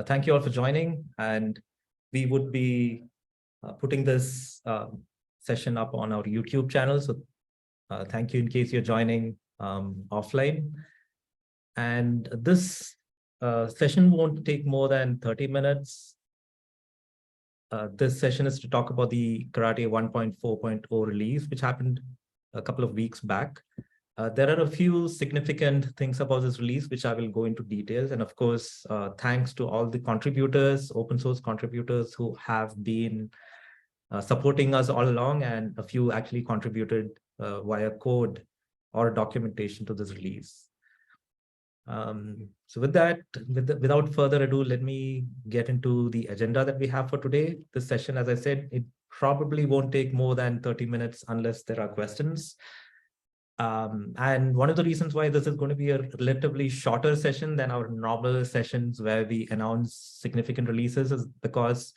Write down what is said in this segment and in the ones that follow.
Thank you all for joining, and we would be putting this session up on our YouTube channel. So thank you in case you're joining offline. And this session won't take more than 30 minutes. This session is to talk about the Karate 1.4.0 release, which happened a couple of weeks back. There are a few significant things about this release, which I will go into details. And of course, thanks to all the contributors, open source contributors who have been supporting us all along, and a few actually contributed via code or documentation to this release. So with that, without further ado, let me get into the agenda that we have for today. This session, as I said, it probably won't take more than 30 minutes unless there are questions. And one of the reasons why this is going to be a relatively shorter session than our normal sessions where we announce significant releases is because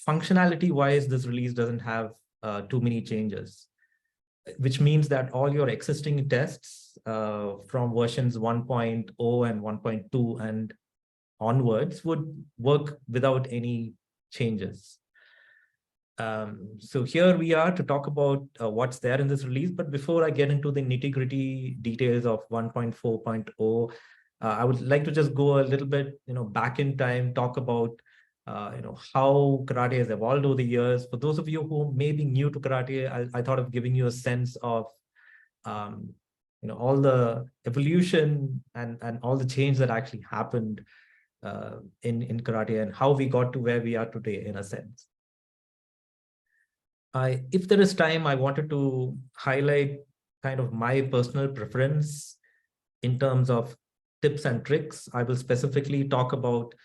functionality-wise, this release doesn't have too many changes, which means that all your existing tests from versions 1.0 and 1.2 and onwards would work without any changes. So here we are to talk about what's there in this release. But before I get into the nitty-gritty details of 1.4.0, I would like to just go a little bit, back in time, talk about, how karate has evolved over the years. For those of you who may be new to karate, I thought of giving you a sense of, all the evolution and all the change that actually happened in karate and how we got to where we are today, in a sense. If there is time, I wanted to highlight kind of my personal preference in terms of tips and tricks. I will specifically talk about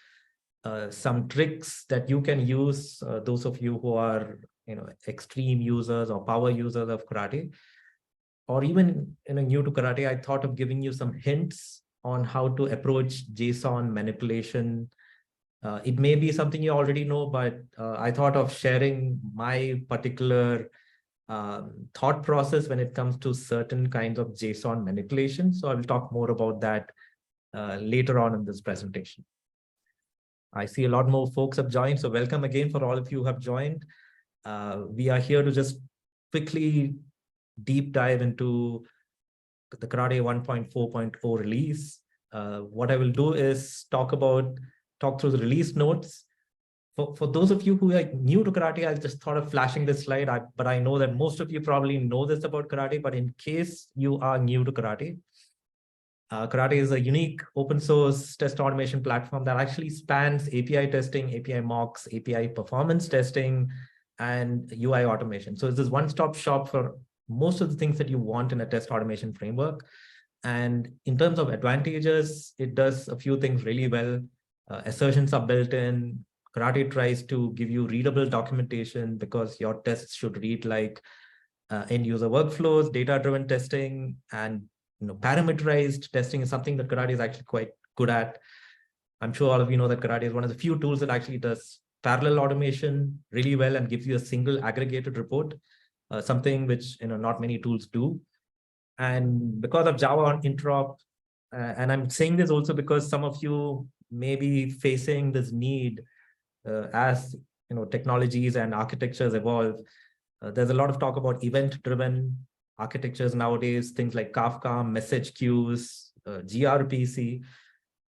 some tricks that you can use, those of you who are extreme users or power users of karate, or even new to karate. I thought of giving you some hints on how to approach JSON manipulation. It may be something you already know, but I thought of sharing my particular thought process when it comes to certain kinds of JSON manipulation. So I will talk more about that later on in this presentation. I see a lot more folks have joined, so welcome again for all of you who have joined. We are here to just quickly deep dive into the Karate 1.4.0 release. What I will do is talk through the release notes. For those of you who are new to karate, I just thought of flashing this slide, but I know that most of you probably know this about karate, but in case you are new to karate, karate is a unique open source test automation platform that actually spans API testing, API mocks, API performance testing, and UI automation. So it's this one-stop shop for most of the things that you want in a test automation framework. And in terms of advantages, it does a few things really well. Assertions are built in. Karate tries to give you readable documentation because your tests should read like end user workflows. Data-driven testing and parameterized testing is something that karate is actually quite good at. I'm sure all of you know that karate is one of the few tools that actually does parallel automation really well and gives you a single aggregated report, something which not many tools do. And because of Java on interop, and I'm saying this also because some of you may be facing this need as technologies and architectures evolve. There's a lot of talk about event-driven architectures nowadays, things like Kafka, message queues, gRPC.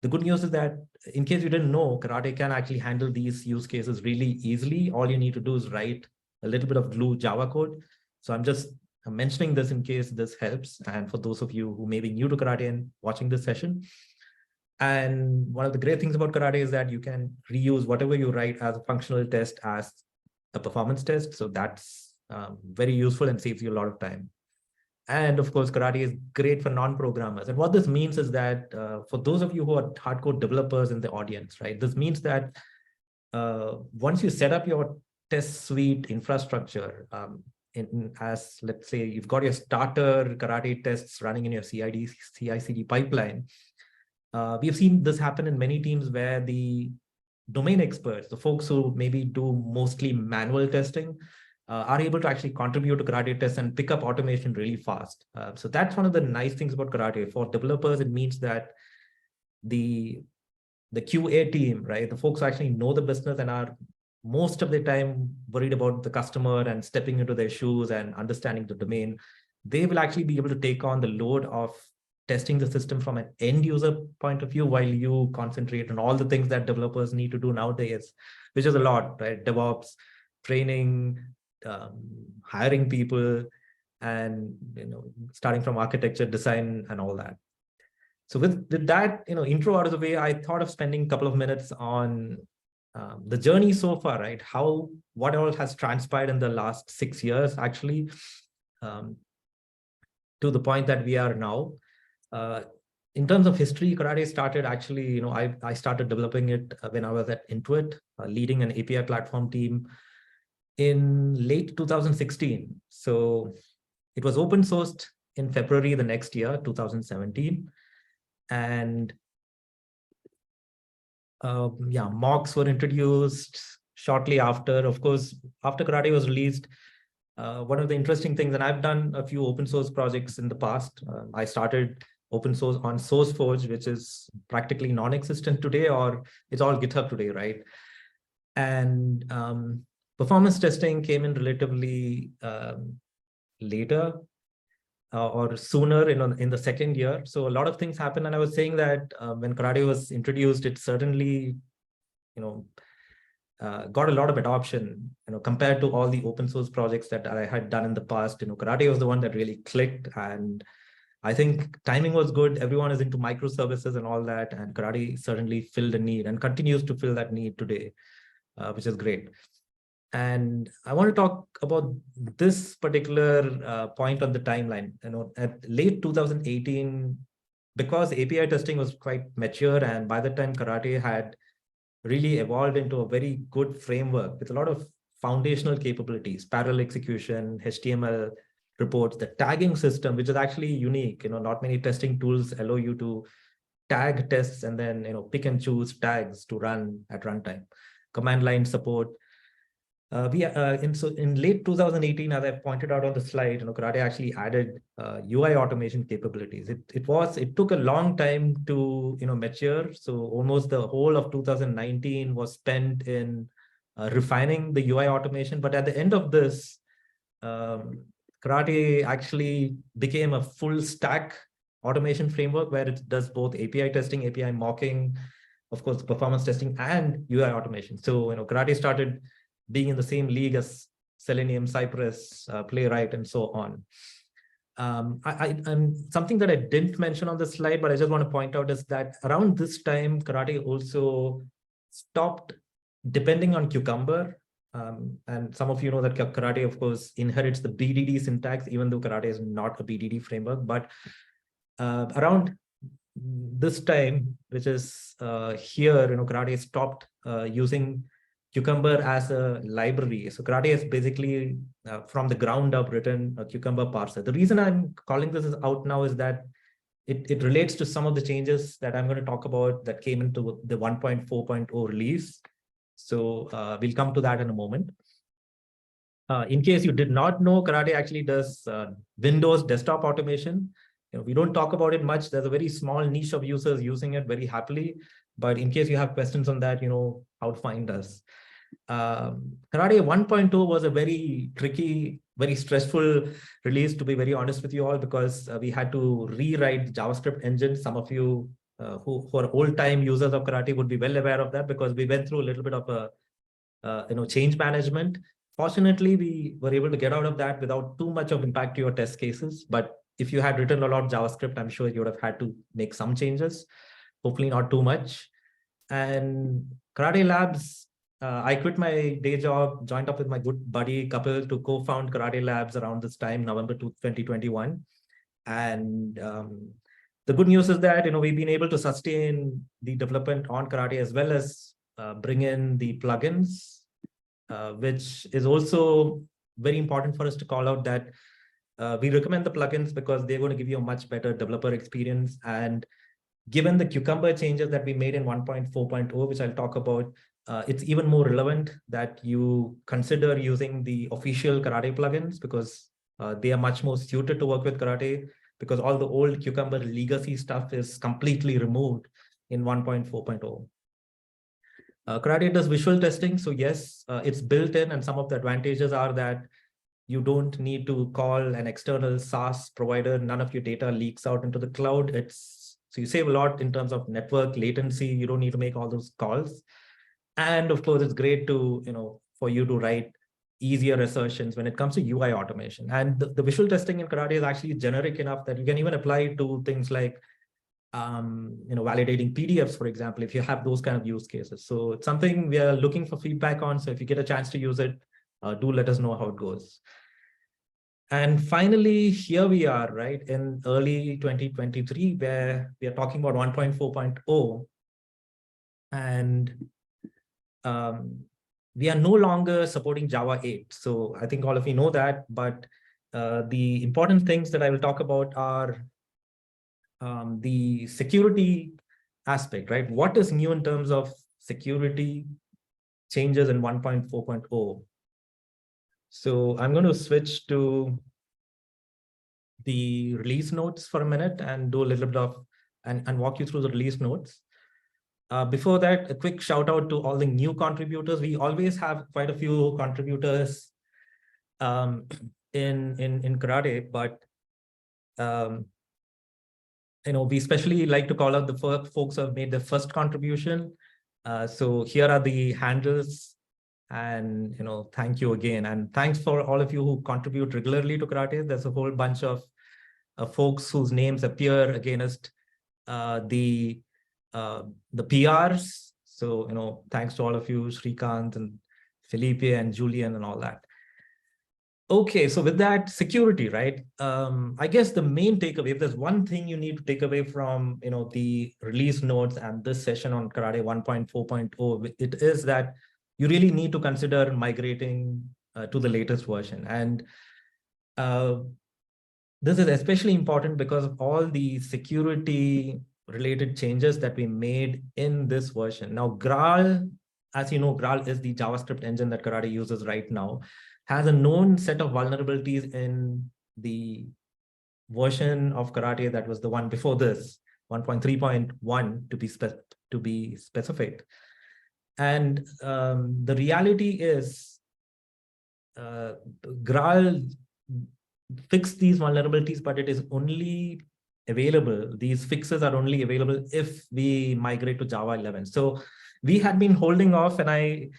The good news is that, in case you didn't know, karate can actually handle these use cases really easily. All you need to do is write a little bit of glue Java code. So I'm just mentioning this in case this helps. And for those of you who may be new to karate and watching this session. And one of the great things about karate is that you can reuse whatever you write as a functional test as a performance test. So that's very useful and saves you a lot of time. And of course, karate is great for non-programmers. And what this means is that for those of you who are hardcore developers in the audience, right, this means that once you set up your test suite infrastructure, as let's say you've got your starter karate tests running in your CI/CD pipeline, we've seen this happen in many teams where the domain experts, the folks who maybe do mostly manual testing, are able to actually contribute to karate tests and pick up automation really fast. So that's one of the nice things about karate. For developers, it means that the the QA team, right? The folks who actually know the business and are most of the time worried about the customer and stepping into their shoes and understanding the domain, they will actually be able to take on the load of testing the system from an end user point of view while you concentrate on all the things that developers need to do nowadays, which is a lot, right? DevOps, training, hiring people, and starting from architecture, design, and all that. So with that intro out of the way, I thought of spending a couple of minutes on the journey so far, right? What all has transpired in the last 6 years, actually, um, to the point that we are now. In terms of history, karate started actually, I started developing it when I was at Intuit, leading an API platform team in late 2016. So it was open sourced in February the next year, 2017. And mocks were introduced shortly after. Of course, after karate was released, one of the interesting things, and I've done a few open source projects in the past. I started open source on SourceForge, which is practically non-existent today, or it's all GitHub today, right? And performance testing came in relatively later or sooner in the second year. So a lot of things happened. And I was saying that when karate was introduced, it certainly, got a lot of adoption, compared to all the open source projects that I had done in the past. Karate was the one that really clicked, and I think timing was good. Everyone is into microservices and all that, and karate certainly filled a need and continues to fill that need today, which is great. And I want to talk about this particular point on the timeline. At late 2018, because API testing was quite mature, and by the time karate had really evolved into a very good framework with a lot of foundational capabilities, parallel execution, HTML reports, the tagging system, which is actually unique. Not many testing tools allow you to tag tests and then pick and choose tags to run at runtime. Command line support. In late 2018, as I pointed out on the slide, karate actually added UI automation capabilities. It took a long time to mature. So almost the whole of 2019 was spent in refining the UI automation. But at the end of this, karate actually became a full stack automation framework where it does both API testing, API mocking, of course, performance testing, and UI automation. So karate started being in the same league as Selenium, Cypress, Playwright, and so on. And something that I didn't mention on the slide, but I just want to point out is that around this time, karate also stopped depending on Cucumber. And some of you know that karate, of course, inherits the BDD syntax, even though karate is not a BDD framework. But around this time, which is here, karate stopped using Cucumber as a library. So karate is basically from the ground up written a Cucumber parser. The reason I'm calling this out now is that it relates to some of the changes that I'm going to talk about that came into the 1.4.0 release. So we'll come to that in a moment. In case you did not know, karate actually does Windows desktop automation. We don't talk about it much. There's a very small niche of users using it very happily. But in case you have questions on that, how to find us. Karate 1.0 was a very tricky, very stressful release, to be very honest with you all, because we had to rewrite the JavaScript engine. Some of you who are old-time users of karate would be well aware of that, because we went through a little bit of a change management. Fortunately, we were able to get out of that without too much of impact to your test cases. But if you had written a lot of JavaScript, I'm sure you would have had to make some changes, hopefully not too much. And Karate Labs, I quit my day job, joined up with my good buddy couple to co-found Karate Labs around this time, November 2021. And the good news is that we've been able to sustain the development on Karate as well as bring in the plugins, which is also very important for us to call out that we recommend the plugins because they're going to give you a much better developer experience. And given the Cucumber changes that we made in 1.4.0, which I'll talk about, it's even more relevant that you consider using the official Karate plugins, because they are much more suited to work with Karate, because all the old Cucumber legacy stuff is completely removed in 1.4.0. Karate does visual testing. So yes, it's built in, and some of the advantages are that you don't need to call an external SaaS provider. None of your data leaks out into the cloud. So you save a lot in terms of network latency. You don't need to make all those calls. And of course, it's great to, for you to write easier assertions when it comes to UI automation. And the visual testing in Karate is actually generic enough that you can even apply to things like validating PDFs, for example, if you have those kind of use cases. So it's something we are looking for feedback on. So if you get a chance to use it, do let us know how it goes. And finally, here we are, right, in early 2023, where we are talking about 1.4.0. And we are no longer supporting Java 8. So I think all of you know that, but the important things that I will talk about are the security aspect, right? What is new in terms of security changes in 1.4.0? So I'm going to switch to the release notes for a minute and do a little bit of, and walk you through the release notes. Before that, a quick shout out to all the new contributors. We always have quite a few contributors in Karate, but we especially like to call out the folks who have made the first contribution. So here are the handles, and thank you again, and thanks for all of you who contribute regularly to Karate. There's a whole bunch of folks whose names appear against the PRs. So thanks to all of you, Shrikant and Felipe and Julian and all that. Okay, so with that, security, right? I guess the main takeaway, if there's one thing you need to take away from the release notes and this session on Karate 1.4.0, it is that you really need to consider migrating to the latest version. And this is especially important because of all the security related changes that we made in this version. Now, Graal, as you know, Graal is the JavaScript engine that Karate uses right now, has a known set of vulnerabilities in the version of Karate that was the one before this, 1.3.1 to be specific. And the reality is Graal fixed these vulnerabilities, but it is only available, these fixes are only available if we migrate to Java 11. So we had been holding off, and I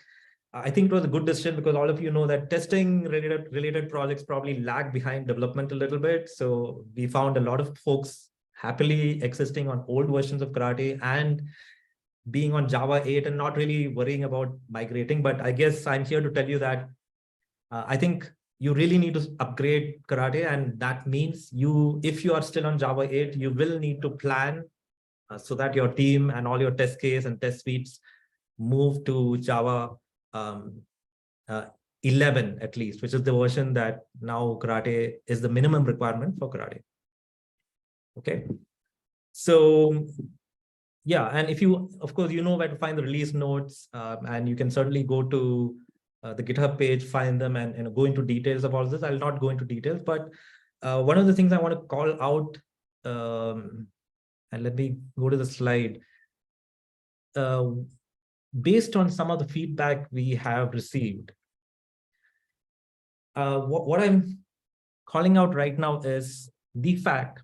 think it was a good decision because all of you know that testing related projects probably lag behind development a little bit. So we found a lot of folks happily existing on old versions of Karate and being on Java 8 and not really worrying about migrating. But I guess I'm here to tell you that I think you really need to upgrade Karate, and that means if you are still on Java 8, you will need to plan so that your team and all your test case and test suites move to Java 11 at least, which is the version that now Karate is the minimum requirement for Karate. Okay. So yeah, and if you, of course, you know where to find the release notes, and you can certainly go to the GitHub page, find them, and go into details of all this. I'll not go into details, but one of the things I want to call out, and let me go to the slide. Based on some of the feedback we have received, what I'm calling out right now is the fact.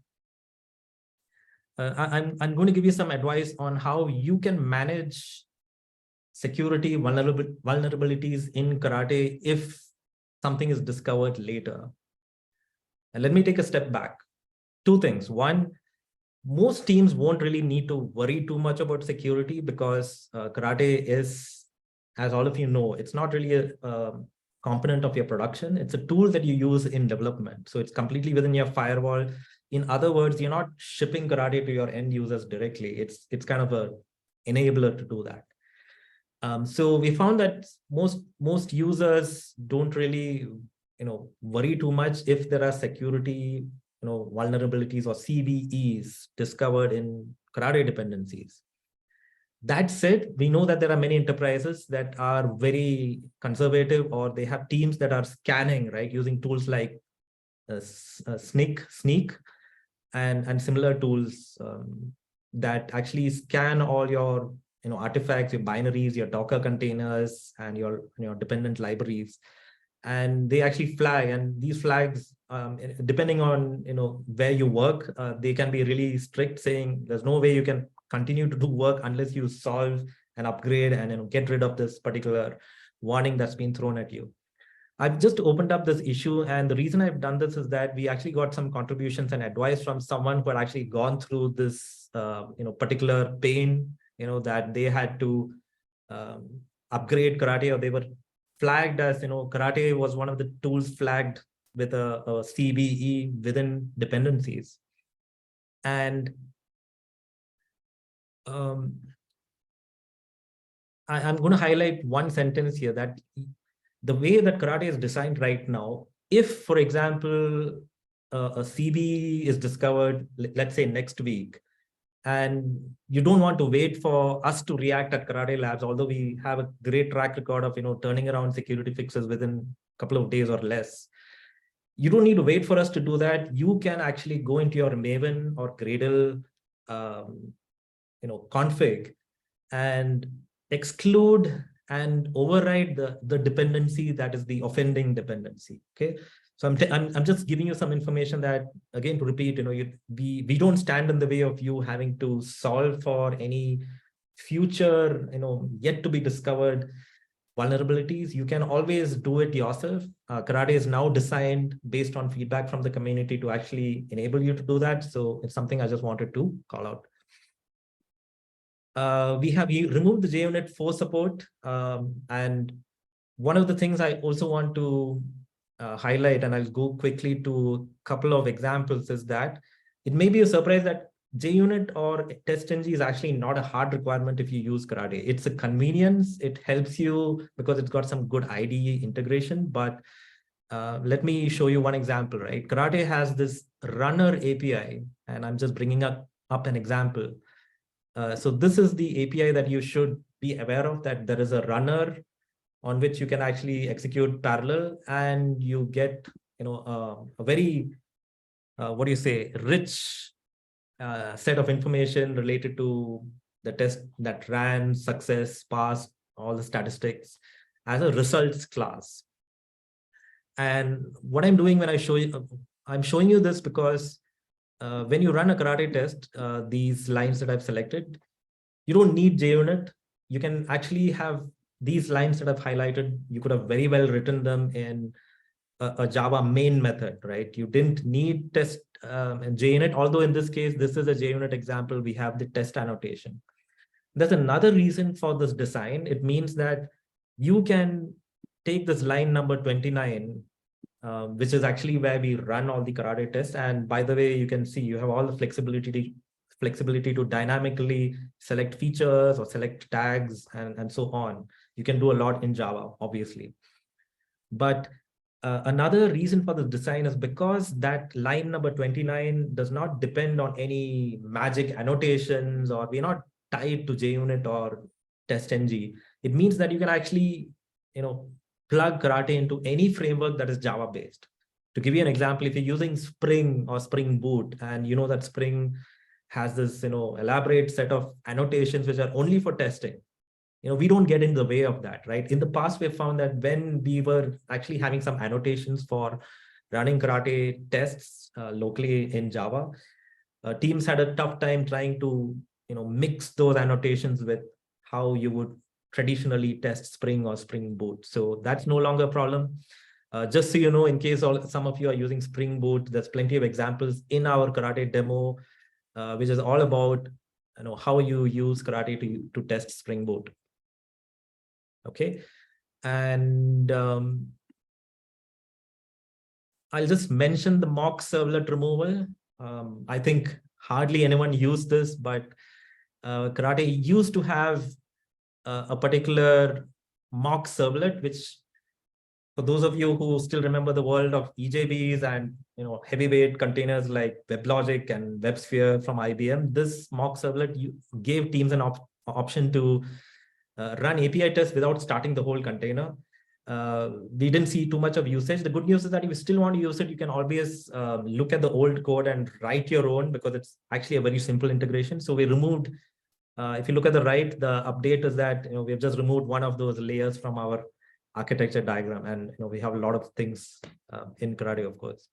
I'm going to give you some advice on how you can manage security vulnerabilities in Karate if something is discovered later. And let me take a step back. Two things. One, most teams won't really need to worry too much about security because Karate is, as all of you know, it's not really a component of your production. It's a tool that you use in development. So it's completely within your firewall. In other words, you're not shipping Karate to your end users directly. It's kind of a enabler to do that. So we found that most users don't really worry too much if there are security vulnerabilities or CVEs discovered in Karate dependencies. That said, we know that there are many enterprises that are very conservative, or they have teams that are scanning, right, using tools like Sneak, and similar tools that actually scan all your artifacts, your binaries, your Docker containers, and your dependent libraries, and they actually flag. And these flags, depending on where you work, they can be really strict, saying there's no way you can continue to do work unless you solve an upgrade and get rid of this particular warning that's been thrown at you. I've just opened up this issue, and the reason I've done this is that we actually got some contributions and advice from someone who had actually gone through this, particular pain, that they had to upgrade karate, or they were flagged as, karate was one of the tools flagged with a CVE within dependencies. And I'm going to highlight one sentence here, that the way that karate is designed right now, if, for example, a CB is discovered, let's say next week, and you don't want to wait for us to react at Karate Labs, although we have a great track record of turning around security fixes within a couple of days or less. You don't need to wait for us to do that. You can actually go into your Maven or Gradle config and exclude and override the dependency that is the offending dependency. Okay, so I'm just giving you some information that, again, to repeat, we don't stand in the way of you having to solve for any future yet to be discovered vulnerabilities. You can always do it yourself. Karate is now designed based on feedback from the community to actually enable you to do that. So it's something I just wanted to call out. We removed the JUnit 4 support. And one of the things I also want to highlight, and I'll go quickly to a couple of examples, is that it may be a surprise that JUnit or TestNG is actually not a hard requirement if you use Karate. It's a convenience. It helps you because it's got some good IDE integration. But let me show you one example, right? Karate has this runner API, and I'm just bringing up an example. So this is the API that you should be aware of, that there is a runner on which you can actually execute parallel, and you get a very rich set of information related to the test that ran, success, passed, all the statistics as a results class. And what I'm doing when I show you, I'm showing you this because when you run a karate test, these lines that I've selected, you don't need JUnit. You can actually have these lines that I've highlighted. You could have very well written them in a Java main method, right? You didn't need test and JUnit, although in this case, this is a JUnit example. We have the test annotation. There's another reason for this design. It means that you can take this line number 29, which is actually where we run all the karate tests. And by the way, you can see you have all the flexibility to dynamically select features or select tags and so on. You can do a lot in Java, obviously. But another reason for the design is because that line number 29 does not depend on any magic annotations, or we're not tied to JUnit or TestNG. It means that you can actually, plug karate into any framework that is Java based. To give you an example, if you're using Spring or Spring Boot, and you know that Spring has this, elaborate set of annotations which are only for testing, we don't get in the way of that, right? In the past, we have found that when we were actually having some annotations for running karate tests locally in Java, teams had a tough time trying to, mix those annotations with how you would traditionally test Spring or Spring Boot. So that's no longer a problem. Just so you know, in case some of you are using Spring Boot, there's plenty of examples in our karate demo, which is all about how you use karate to test Spring Boot. Okay, and I'll just mention the mock servlet removal. I think hardly anyone used this, but karate used to have a particular mock servlet, which, for those of you who still remember the world of EJBs and heavyweight containers like WebLogic and WebSphere from IBM, this mock servlet gave teams an option to run API tests without starting the whole container. We didn't see too much of usage. The good news is that if you still want to use it, you can always look at the old code and write your own, because it's actually a very simple integration. So we removed If you look at the right, the update is that we have just removed one of those layers from our architecture diagram, and we have a lot of things in karate, of course.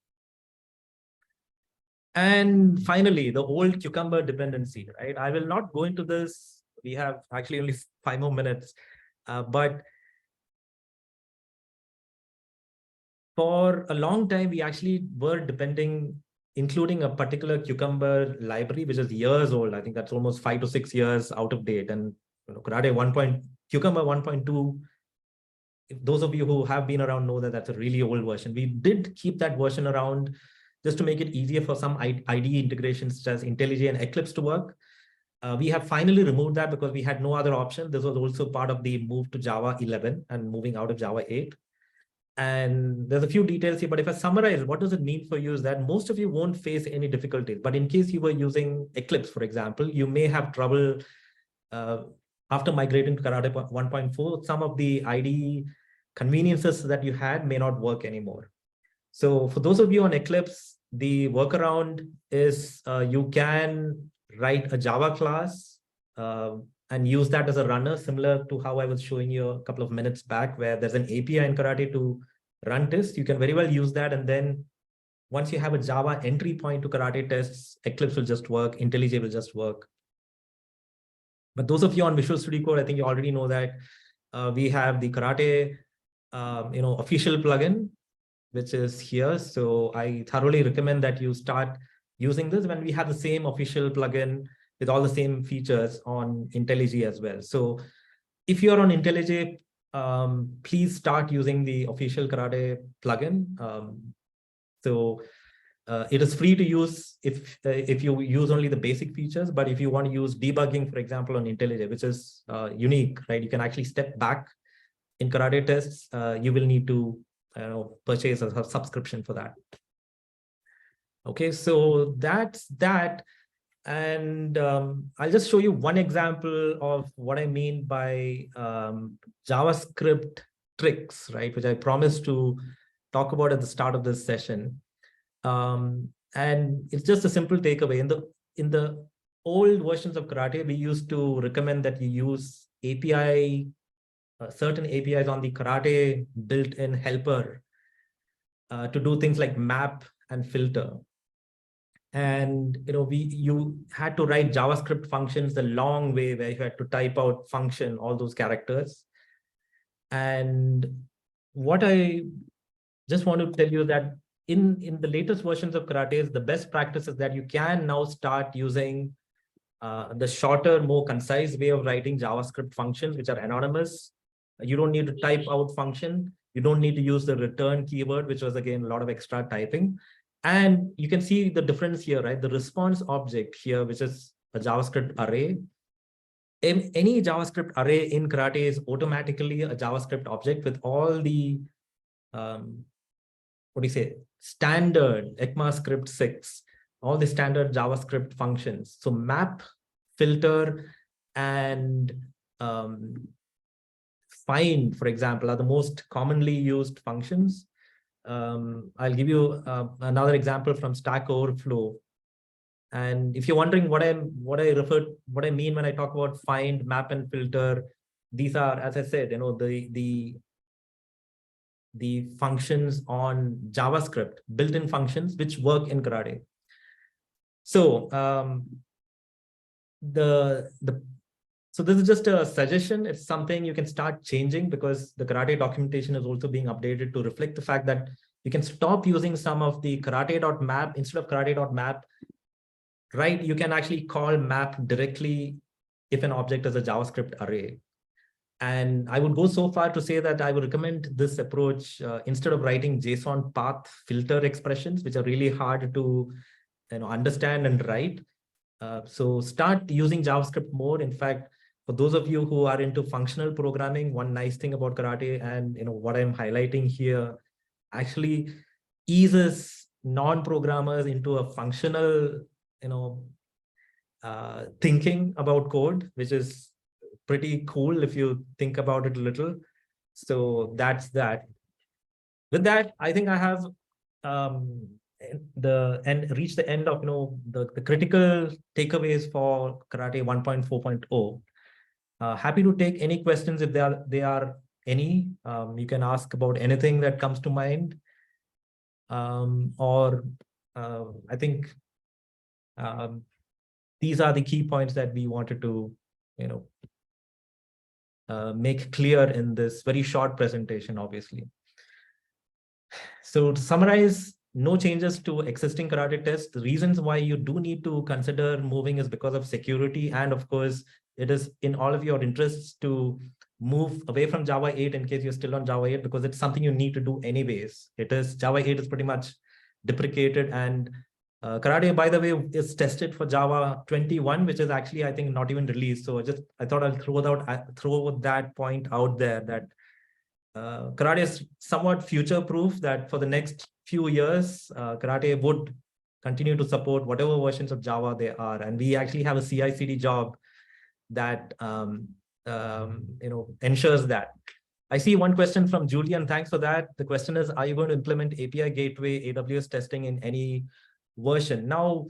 And finally, the old cucumber dependency, right? I will not go into this. We have actually only 5 more minutes, but for a long time, we actually were depending, including a particular cucumber library, which is years old. I think that's almost 5 to 6 years out of date. And Karate 1. Cucumber 1.2, those of you who have been around know that that's a really old version. We did keep that version around just to make it easier for some IDE integrations such as IntelliJ and Eclipse to work. We have finally removed that because we had no other option. This was also part of the move to Java 11 and moving out of Java 8. And there's a few details here, but if I summarize, what does it mean for you is that most of you won't face any difficulties. But in case you were using Eclipse, for example, you may have trouble after migrating to Karate 1.4. Some of the IDE conveniences that you had may not work anymore. So for those of you on Eclipse, the workaround is you can write a Java class and use that as a runner, similar to how I was showing you a couple of minutes back, where there's an API in Karate to run tests. You can very well use that. And then once you have a Java entry point to Karate tests, Eclipse will just work, IntelliJ will just work. But those of you on Visual Studio Code, I think you already know that we have the Karate official plugin, which is here. So I thoroughly recommend that you start using this when we have the same official plugin with all the same features on IntelliJ as well. So if you're on IntelliJ, please start using the official Karate plugin. It is free to use if you use only the basic features, but if you want to use debugging, for example, on IntelliJ, which is unique, right? You can actually step back in Karate tests. You will need to purchase a subscription for that. Okay, so that's that. And I'll just show you one example of what I mean by JavaScript tricks, right? Which I promised to talk about at the start of this session. And it's just a simple takeaway. In the old versions of Karate, we used to recommend that you use API, certain APIs on the Karate built-in helper to do things like map and filter. And you had to write JavaScript functions the long way, where you had to type out function, all those characters. And what I just want to tell you that in the latest versions of Karate, the best practice is that you can now start using the shorter, more concise way of writing JavaScript functions, which are anonymous. You don't need to type out function. You don't need to use the return keyword, which was, again, a lot of extra typing. And you can see the difference here, right? The response object here, which is a JavaScript array. Any JavaScript array in Karate is automatically a JavaScript object with all the, standard ECMAScript 6, all the standard JavaScript functions. So map, filter, and find, for example, are the most commonly used functions. I'll give you another example from Stack Overflow. And if you're wondering what I mean when I talk about find, map, and filter, these are, as I said, the functions on JavaScript, built-in functions which work in Karate. So so this is just a suggestion. It's something you can start changing, because the Karate documentation is also being updated to reflect the fact that you can stop using some of the karate.map. Instead of karate.map, right, you can actually call map directly if an object is a JavaScript array. And I would go so far to say that I would recommend this approach instead of writing JSON path filter expressions, which are really hard to understand and write. So start using JavaScript more. In fact, for those of you who are into functional programming, one nice thing about Karate and what I'm highlighting here actually eases non-programmers into a functional thinking about code, which is pretty cool if you think about it a little. So that's that. With that, I think I have reach the end of the critical takeaways for Karate 1.4.0. Happy to take any questions if there are any. You can ask about anything that comes to mind, or I think these are the key points that we wanted to make clear in this very short presentation, obviously. So to summarize, no changes to existing karate tests. The reasons why you do need to consider moving is because of security. And of course, it is in all of your interests to move away from Java 8 in case you're still on Java 8, because it's something you need to do anyways. Java 8 is pretty much deprecated, and karate, by the way, is tested for Java 21, which is actually, I think, not even released. So I thought I'll throw that point out there, that karate is somewhat future-proof, that for the next few years, karate would continue to support whatever versions of Java they are. And we actually have a CI/CD job that ensures that. I see one question from Julian. Thanks for that. The question is, are you going to implement API gateway AWS testing in any version? Now,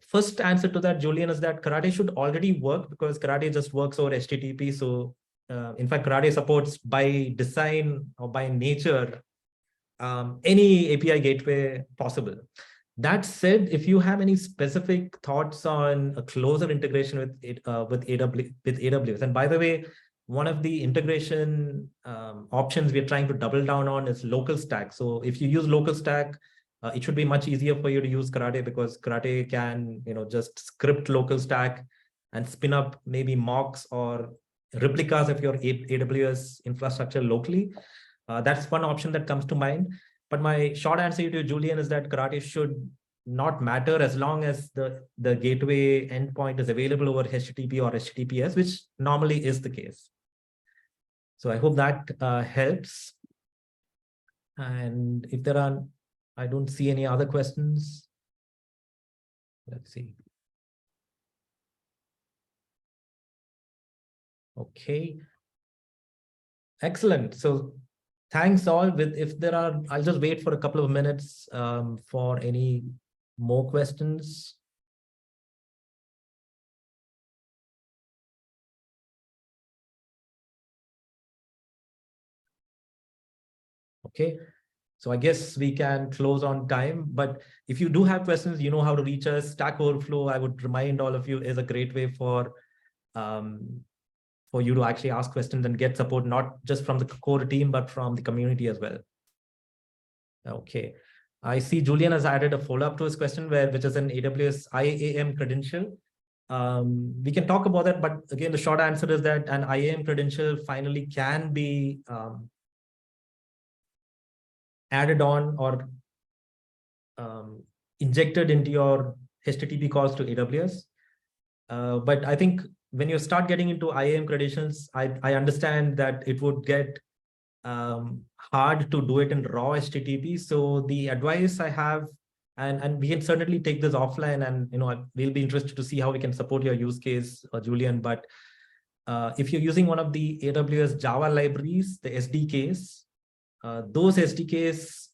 first answer to that, Julian, is that karate should already work, because karate just works over HTTP. So in fact, karate supports by design or by nature any API gateway possible. That said, if you have any specific thoughts on a closer integration with AWS, and by the way, one of the integration options we're trying to double down on is local stack. So if you use local stack, it should be much easier for you to use karate, because karate can just script local stack and spin up maybe mocks or replicas of your AWS infrastructure locally. That's one option that comes to mind. But my short answer to Julian is that karate should not matter as long as the gateway endpoint is available over HTTP or HTTPS, which normally is the case. So I hope that helps. And if there are, I don't see any other questions. Let's see. Okay. Excellent. So thanks all. If there are, I'll just wait for a couple of minutes for any more questions. Okay. So I guess we can close on time, but if you do have questions, you know how to reach us. Stack Overflow, I would remind all of you, is a great way for you to actually ask questions and get support, not just from the core team, but from the community as well. Okay. I see Julian has added a follow-up to his question, which is an AWS IAM credential. We can talk about that, but again, the short answer is that an IAM credential finally can be added on or injected into your HTTP calls to AWS. But I think when you start getting into IAM credentials, I understand that it would get hard to do it in raw HTTP. So the advice I have, and we can certainly take this offline, and we'll be interested to see how we can support your use case, Julian. But if you're using one of the AWS Java libraries, the SDKs, those SDKs,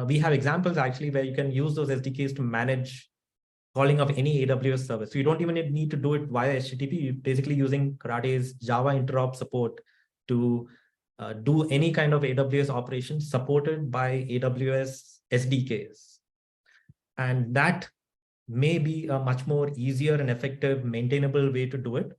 we have examples actually where you can use those SDKs to manage calling of any AWS service. So you don't even need to do it via HTTP. You're basically using Karate's Java interop support to do any kind of AWS operations supported by AWS SDKs. And that may be a much more easier and effective maintainable way to do it.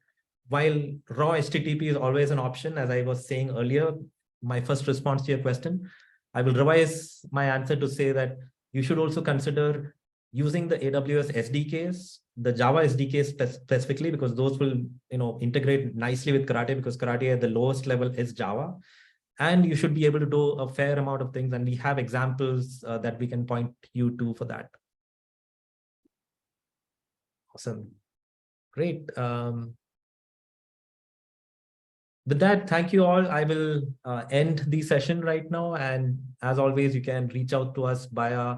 While raw HTTP is always an option, as I was saying earlier, my first response to your question, I will revise my answer to say that you should also consider using the AWS SDKs, the Java SDKs specifically, because those will integrate nicely with Karate, because Karate at the lowest level is Java. And you should be able to do a fair amount of things. And we have examples that we can point you to for that. Awesome. Great. With that, thank you all. I will end the session right now. And as always, you can reach out to us via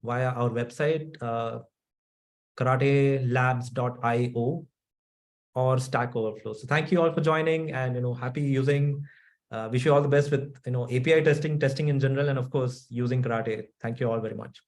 our website, karatelabs.io or Stack Overflow. So thank you all for joining, and happy using. Wish you all the best with API testing in general, and of course using Karate. Thank you all very much.